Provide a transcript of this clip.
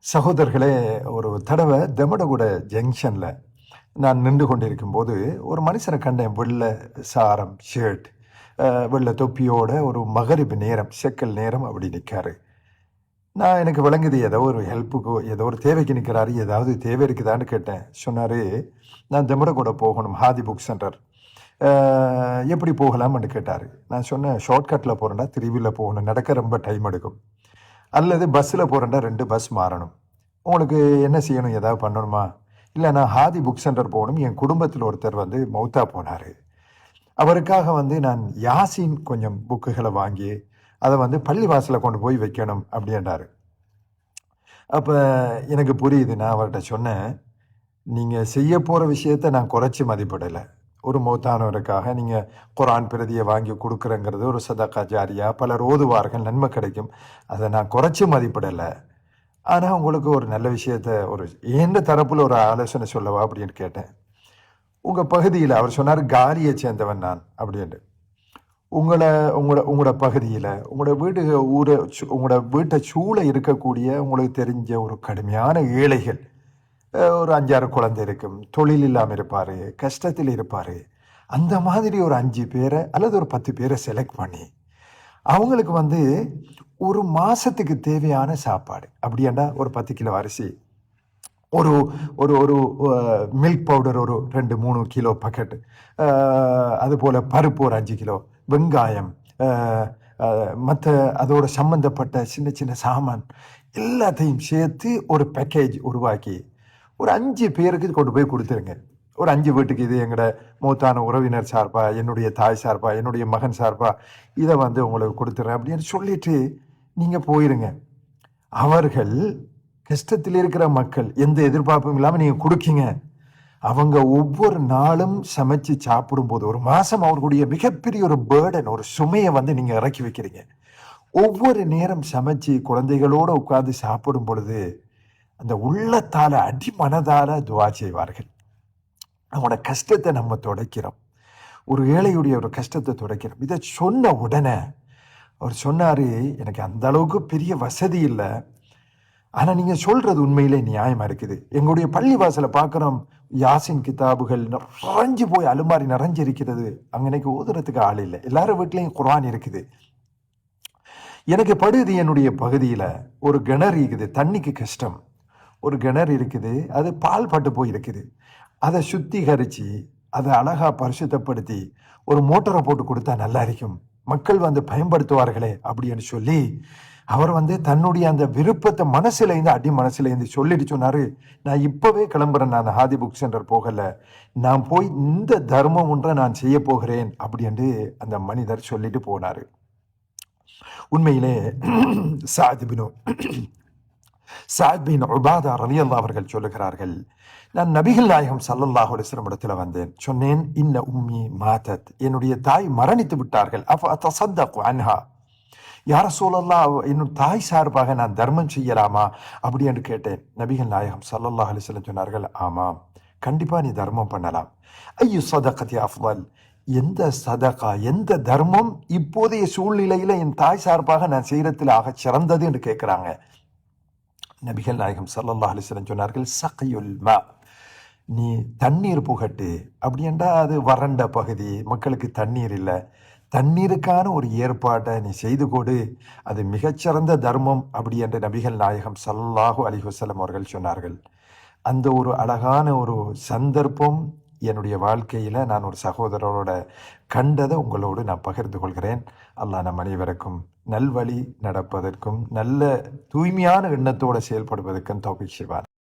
சகோதரர்களே, ஒரு தடவை தெமடகுட ஜங்ஷனில் நான் நின்று கொண்டிருக்கும் போது ஒரு மனுஷனை கண்டேன். வெள்ளை சாரம் ஷர்ட், வெள்ளை தொப்பியோட ஒரு மகரிப் நேரம், செக்கல் நேரம் அப்படி நிற்காரு. எனக்கு விளங்குது ஏதோ ஒரு ஹெல்ப்புக்கோ ஏதோ ஒரு தேவைக்கு நிற்கிறாரு, ஏதாவது தேவை இருக்குதான்னு கேட்டேன். சொன்னார், நான் தெமடகுட போகணும், ஹாதி புக் சென்டர், எப்படி போகலாம்னு கேட்டார். நான் சொன்னேன், ஷார்ட்கட்டில் போகிறேன்னா திருவியில் போகணும், நடக்க ரொம்ப டைம் எடுக்கும், அல்லது பஸ்ஸில் போகிறேன்டா 2 பஸ் மாறணும். உங்களுக்கு என்ன செய்யணும், ஏதாவது பண்ணணுமா? இல்லை, நான் ஹாதி புக் சென்டர் போகணும், என் குடும்பத்தில் ஒருத்தர் மௌத்தா போனார், அவருக்காக நான் யாசின் கொஞ்சம் புக்குகளை வாங்கி அதை பள்ளி வாசலில் கொண்டு போய் வைக்கணும் அப்படின்றாரு. அப்போ எனக்கு புரியுது. நான் அவர்கிட்ட சொன்னேன், நீங்கள் செய்ய போகிற விஷயத்த நான் குறைச்சி மதிப்பிடலை. ஒரு மௌத்தானவருக்காக நீங்கள் குரான் பிரதியை வாங்கி கொடுக்குறங்கிறது ஒரு சதக்கா ஜாரியா, பலர் ஓதுவார்கள், நன்மை கிடைக்கும், அதை நான் குறைச்சி மதிப்பிடலை. ஆனால் உங்களுக்கு ஒரு நல்ல விஷயத்த ஒரு எந்த தரப்பில் ஒரு ஆலோசனை சொல்லவா அப்படின்னு கேட்டேன். உங்கள் பகுதியில், அவர் சொன்னார் காலியை சேர்ந்தவன் நான் அப்படின்ட்டு, உங்களோட பகுதியில் உங்களோட உங்களோட வீட்டை சூழ இருக்கக்கூடிய உங்களுக்கு தெரிஞ்ச ஒரு கடுமையான ஏழைகள், ஒரு 5-6 குழந்தை இருக்கும், தொழில் இல்லாமல் இருப்பார், கஷ்டத்தில் இருப்பார், அந்த மாதிரி ஒரு 5 பேரை அல்லது ஒரு 10 பேரை செலக்ட் பண்ணி அவங்களுக்கு ஒரு மாதத்துக்கு தேவையான சாப்பாடு அப்படியாண்டா ஒரு 10 கிலோ அரிசி, ஒரு ஒரு ஒரு மில்க் பவுடர் ஒரு 2-3 கிலோ பக்கெட்டு, அதுபோல் பருப்பு ஒரு 5 கிலோ, வெங்காயம், மற்ற அதோட சம்மந்தப்பட்ட சின்ன சின்ன சாமான் எல்லாத்தையும் சேர்த்து ஒரு பேக்கேஜ் உருவாக்கி ஒரு 5 பேருக்கு கொண்டு போய் கொடுத்துருங்க. ஒரு 5 வீட்டுக்கு, இது எங்களோட மூத்தான உறவினர் சார்பா, என்னுடைய தாய் சார்பா, என்னுடைய மகன் சார்பா இதை உங்களுக்கு கொடுத்துட்றேன் அப்படின்னு சொல்லிட்டு நீங்கள் போயிருங்க. அவர்கள் கஷ்டத்தில் இருக்கிற மக்கள், எந்த எதிர்பார்ப்பும் இல்லாமல் நீங்கள் கொடுக்கீங்க. அவங்க ஒவ்வொரு நாளும் சமைச்சு சாப்பிடும்போது ஒரு மாதம் அவர்களுடைய மிகப்பெரிய ஒரு பேர்டன், ஒரு சுமையை நீங்கள் இறக்கி வைக்கிறீங்க. ஒவ்வொரு நேரம் சமைச்சு குழந்தைகளோடு உட்கார்ந்து சாப்பிடும் பொழுது அந்த உள்ளத்தால் அடிமனதால துவா செய்வார்கள். அவனோட கஷ்டத்தை நம்ம துடைக்கிறோம், ஒரு ஏழையுடைய ஒரு கஷ்டத்தை துடைக்கிறோம். இதை சொன்ன உடனே அவர் சொன்னார், எனக்கு அந்த அளவுக்கு பெரிய வசதி இல்லை, ஆனால் நீங்கள் சொல்கிறது உண்மையிலே நியாயமாக இருக்குது. எங்களுடைய பள்ளி வாசலை பார்க்குறோம், யாசின் கிதாபுகள் நிறைஞ்சு போய் அலுமாரி நிறைஞ்சிருக்கிறது. அங்கனைக்கு ஓதுறதுக்கு ஆள் இல்லை, எல்லாரும் வீட்லேயும் குர்ஆன் இருக்குது. எனக்கு படுது, என்னுடைய பகுதியில் ஒரு கிணறு இருக்குது, தண்ணிக்கு கஷ்டம், ஒரு கிணறு இருக்குது, அது பால் பட்டு போய் இருக்குது. அதை சுத்திகரித்து அதை அழகாக பரிசுத்தப்படுத்தி ஒரு மோட்டரை போட்டு கொடுத்தா நல்லா இருக்கும், மக்கள் பயன்படுத்துவார்களே அப்படின்னு சொல்லி அவர் தன்னுடைய அந்த விருப்பத்தை மனசுலேருந்து அடி மனசுலேருந்து சொல்லிட்டு சொன்னார், நான் இப்போவே கிளம்புறேன், நான் ஹாதி புக் சென்டர் போகலை, நான் போய் இந்த தர்மம் ஒன்றை நான் செய்ய போகிறேன் அப்படின்ட்டு அந்த மனிதர் சொல்லிட்டு போனார். உண்மையிலே சாத் பின் உபாதா ரலியல்லாஹு அவர்கள் சொல்லுகிறார்கள், நான் நபிகள் நாயகம் ஸல்லல்லாஹு அலைஹி வஸல்லம் இடத்துல வந்தேன், சொன்னேன், இன்ன உம்மி மாதத், என்னுடைய தாய் மரணித்து விட்டார்கள், அஃப அத்தஸத்தகு அன்ஹா, யா ரசூலல்லாஹ், என்னுடைய தாய் சார்பாக நான் தர்மம் செய்யலாமா அப்படி என்று கேட்டேன். நபிகள் நாயகம் ஸல்லல்லாஹு அலைஹி வஸல்லம் சொன்னார்கள், ஆமாம், கண்டிப்பா நீ தர்மம் பண்ணலாம். ஐயு ஸதகத்தி அஃதல், எந்த சதகா, எந்த தர்மம் இப்போதைய சூழ்நிலையில என் தாய் சார்பாக நான் செய்யறதுல ஆக சிறந்தது என்று கேட்கிறாங்க. நபிகள் நாயகம் ஸல்லல்லாஹு அலைஹி வஸல்லம் சொன்னார்கள், ஸக்யுல் மா, நீ தண்ணீர் புகட்டு. அப்படி என்றால் அது வறண்ட பகுதி, மக்களுக்கு தண்ணீர் இல்லை, தண்ணீருக்கான ஒரு ஏற்பாட்டை நீ செய்து கொடு, அது மிகச்சிறந்த தர்மம் அப்படி என்று நபிகள் நாயகம் ஸல்லல்லாஹு அலைஹி வஸல்லம் அவர்கள் சொன்னார்கள். அந்த ஒரு அழகான ஒரு சந்தர்ப்பம் என்னுடைய வாழ்க்கையில் நான் ஒரு சகோதரரோட கண்டதை உங்களோடு நான் பகிர்ந்து கொள்கிறேன். அல்லாஹ் நம் அனைவருக்கும் நல்வழி நடப்பதற்கும் நல்ல தூய்மையான எண்ணத்தோடு செயல்படுவதற்கும் தௌஃபீக் செய்வார்.